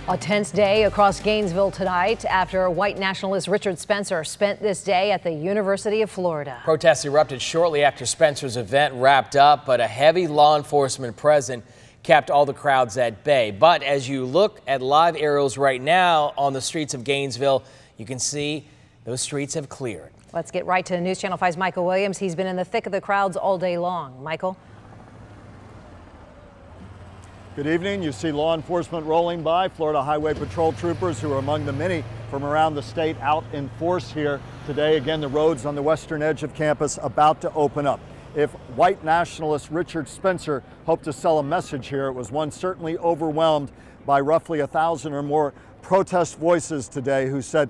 A tense day across Gainesville tonight after white nationalist Richard Spencer spent this day at the University of Florida. Protests erupted shortly after Spencer's event wrapped up, but a heavy law enforcement presence kept all the crowds at bay. But as you look at live aerials right now on the streets of Gainesville, you can see those streets have cleared. Let's get right to News Channel 5's Michael Williams. He's been in the thick of the crowds all day long. Michael? Good evening. You see law enforcement rolling by, Florida Highway Patrol troopers who are among the many from around the state out in force here today. Again, the roads on the western edge of campus about to open up. If white nationalist Richard Spencer hoped to sell a message here, it was one certainly overwhelmed by roughly 1,000 or more protest voices today who said,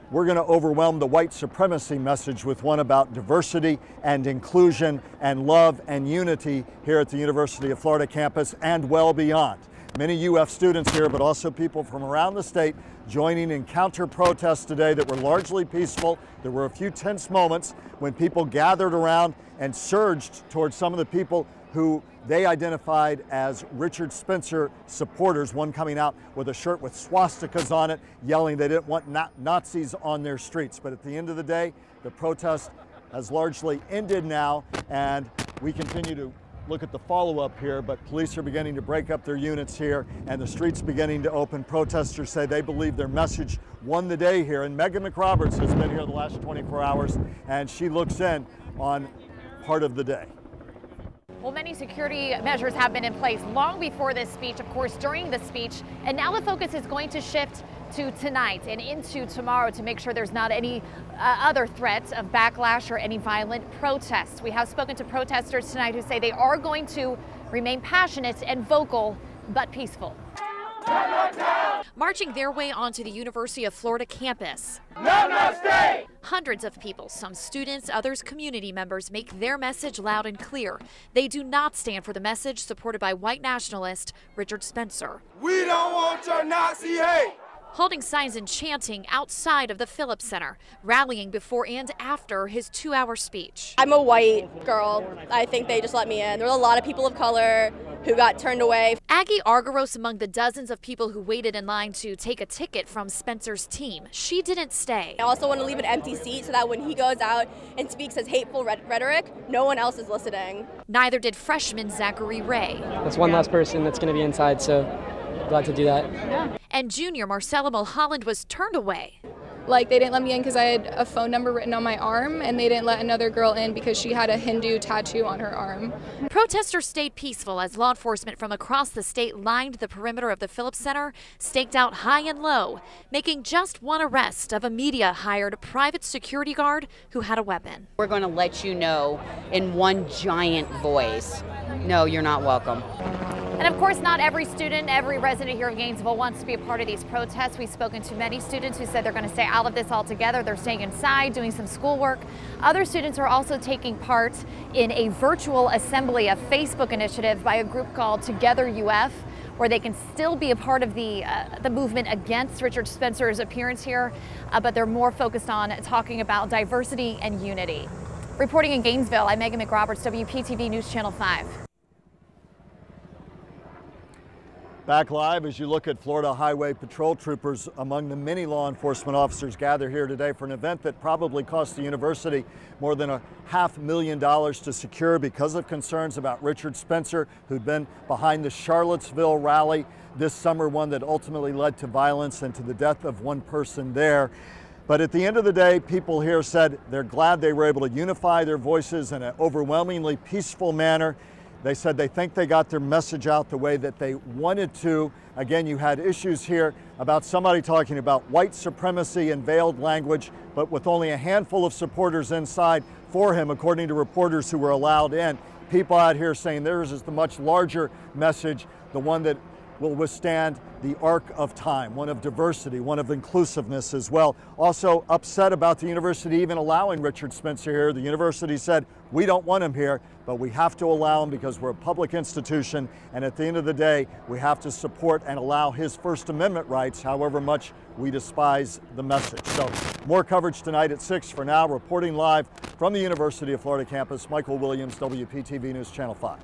we're going to overwhelm the white supremacy message with one about diversity and inclusion and love and unity here at the University of Florida campus and well beyond. Many UF students here, but also people from around the state joining in counter protests today that were largely peaceful. There were a few tense moments when people gathered around and surged towards some of the people who they identified as Richard Spencer supporters, one coming out with a shirt with swastikas on it, yelling they didn't want Nazis on their streets. But at the end of the day, the protest has largely ended now, and we continue to look at the follow-up here, but police are beginning to break up their units here, and the streets beginning to open. Protesters say they believe their message won the day here, and Megan McRoberts has been here the last 24 hours, and she looks in on part of the day. Well, many security measures have been in place long before this speech, of course, during the speech. And now the focus is going to shift to tonight and into tomorrow to make sure there's not any other threats of backlash or any violent protests. We have spoken to protesters tonight who say they are going to remain passionate and vocal, but peaceful. Marching their way onto the University of Florida campus. Namaste! Hundreds of people, some students, others community members, make their message loud and clear. They do not stand for the message supported by white nationalist Richard Spencer. We don't want your Nazi hate! Holding signs and chanting outside of the Phillips Center, rallying before and after his 2-hour speech. I'm a white girl. I think they just let me in. There were a lot of people of color who got turned away. Aggie Argaros among the dozens of people who waited in line to take a ticket from Spencer's team. She didn't stay. I also want to leave an empty seat so that when he goes out and speaks his hateful rhetoric, no one else is listening. Neither did freshman Zachary Ray. That's one last person that's going to be inside, so glad to do that. Yeah. And junior Marcella Mulholland was turned away. Like, they didn't let me in because I had a phone number written on my arm, and they didn't let another girl in because she had a Hindu tattoo on her arm. Protesters stayed peaceful as law enforcement from across the state lined the perimeter of the Phillips Center, staked out high and low, making just one arrest of a media-hired private security guard who had a weapon. We're going to let you know in one giant voice, no, you're not welcome. And of course, not every student, every resident here of Gainesville wants to be a part of these protests. We've spoken to many students who said they're going to stay out of this altogether. They're staying inside, doing some schoolwork. Other students are also taking part in a virtual assembly, a Facebook initiative by a group called Together UF, where they can still be a part of the movement against Richard Spencer's appearance here, but they're more focused on talking about diversity and unity. Reporting in Gainesville, I'm Megan McRoberts, WPTV News Channel 5. Back live as you look at Florida Highway Patrol troopers among the many law enforcement officers gathered here today for an event that probably cost the university more than $500,000 to secure because of concerns about Richard Spencer, who'd been behind the Charlottesville rally this summer, one that ultimately led to violence and to the death of one person there. But at the end of the day, people here said they're glad they were able to unify their voices in an overwhelmingly peaceful manner. They said they think they got their message out the way that they wanted to. Again, you had issues here about somebody talking about white supremacy and veiled language, but with only a handful of supporters inside for him, according to reporters who were allowed in. People out here saying theirs is the much larger message, the one that will withstand the arc of time, one of diversity, one of inclusiveness as well. Also upset about the university even allowing Richard Spencer here. The university said, we don't want him here, but we have to allow him because we're a public institution, and at the end of the day, we have to support and allow his First Amendment rights, however much we despise the message. So more coverage tonight at 6. For now, reporting live from the University of Florida campus, Michael Williams, WPTV News Channel 5.